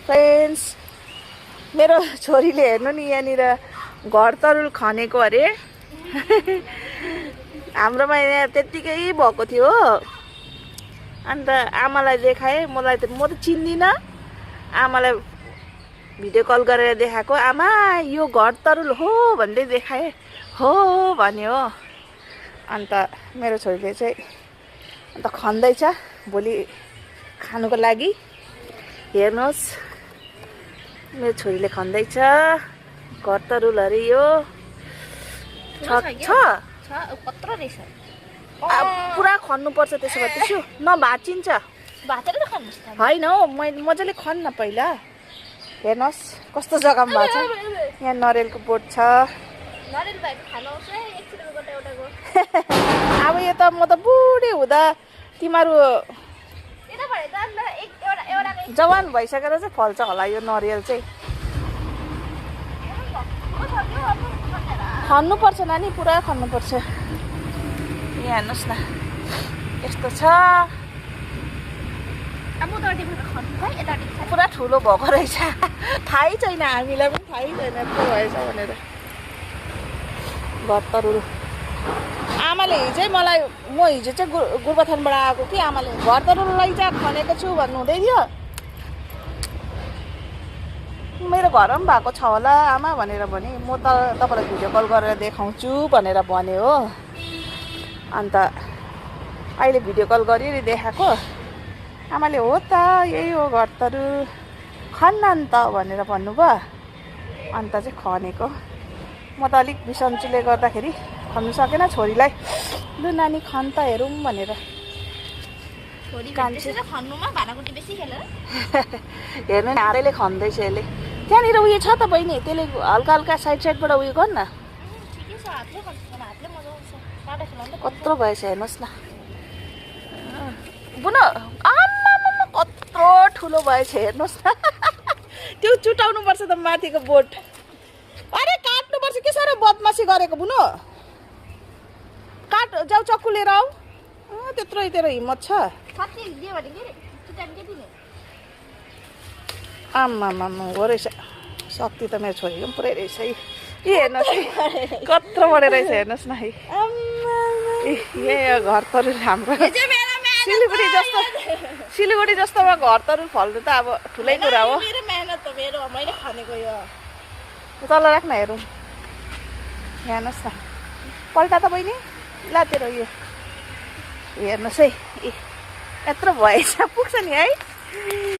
Friends, मेरो छोरीले हेर्नु नि यहाँनिर घर तरुल खनेको अरे। हाम्रोमा यहाँ त्यत्तिकै भएको थियो हो। अन्त आमालाई देखाएँ, म त चिन्दिनँ। आमालाई भिडियो कल गरेर देखाएको, आमा यो घर तरुल हो भन्दै देखाएँ। हो भन्यो हो। अन्त मेरो छोरीले चाहिँ अन्त खन्दैछ भोलि खानुको लागि। हेर्नुहोस्, मेरो छोरीले खन्दैछ घर तरुल अरे यो। कत्रो रहेछ। पुरा खन्नुपर्छ, त्यसो भए त्यसो नभाचिन्छ। होइन हौ, मजाले खन्न पहिला। हेर्नुहोस् कस्तो जग्गामा भएको छ। यहाँ नरियलको बोट छ। अब यो त म त बुढी हुँदा तिमीहरू जवान भइसकेर चाहिँ फल्छ होला यो नरियल चाहिँ। खन्नुपर्छ नानी, पुरा खन्नुपर्छ। यहाँ हेर्नुहोस् न यस्तो छ। पुरा ठुलो भएको रहेछ। थाहै छैन, हामीलाई पनि थाहै छैन के भएछ भनेर। घर तरुल आमाले हिजै मलाई, म हिजो चाहिँ गोरुबथानबाट आएको कि आमाले घर तरुल लैजा खनेको छु भन्नु हुँदै थियो। मेरो घरमा पनि भएको छ होला आमा भनेर भने, म त तपाईँलाई भिडियो कल गरेर देखाउँछु भनेर भने हो। अन्त अहिले भिडियो कल गरी देखाएको। आमाले हो त यही हो घर तरुल, खन्न नि त भनेर भन्नुभयो। अन्त चाहिँ खनेको। म त अलिक बिसन्चीले गर्दाखेरि खन्नु सकेन। छोरीलाई लु नानी खन त हेरौँ भनेर। हेर्नु नि हारैले खन्दैछ यसले। त्यहाँनिर उयो छ त बहिनी, त्यसले हल्का हल्का साइडबाट उयो गर न। कत्रो भएछ हेर्नुहोस् न। बुन आमा कत्रो ठुलो भएछ हेर्नुहोस् न। त्यो चुटाउनु पर्छ त माथिको बोट। अरे काट्नुपर्छ, के साह्रो बदमासी गरेको बुनो। काट जाऊ, चक्कु लिएर आऊ। त्यत्रो तेरो हिम्मत छ। आम्मामा हो रहेछ। शक्ति त मेरो छोरीको पनि पुरै रहेछ है। हेर्नुहोस् है कत्रो बढे रहेछ हेर्नुहोस् न है। यही घर तरुल हाम्रो सिलगढी जस्तोमा घर तरुल फल्नु त अब ठुलै कुरा हो। मेरो मेहनत त मेरो, मैले खनेको यो। तल राख्न हेरौँ। हेर्नुहोस् न पल्टा त बहिनी। ला तेरो यो हेर्नुहोस् है, यत्रो भएछ, पुग्छ नि है।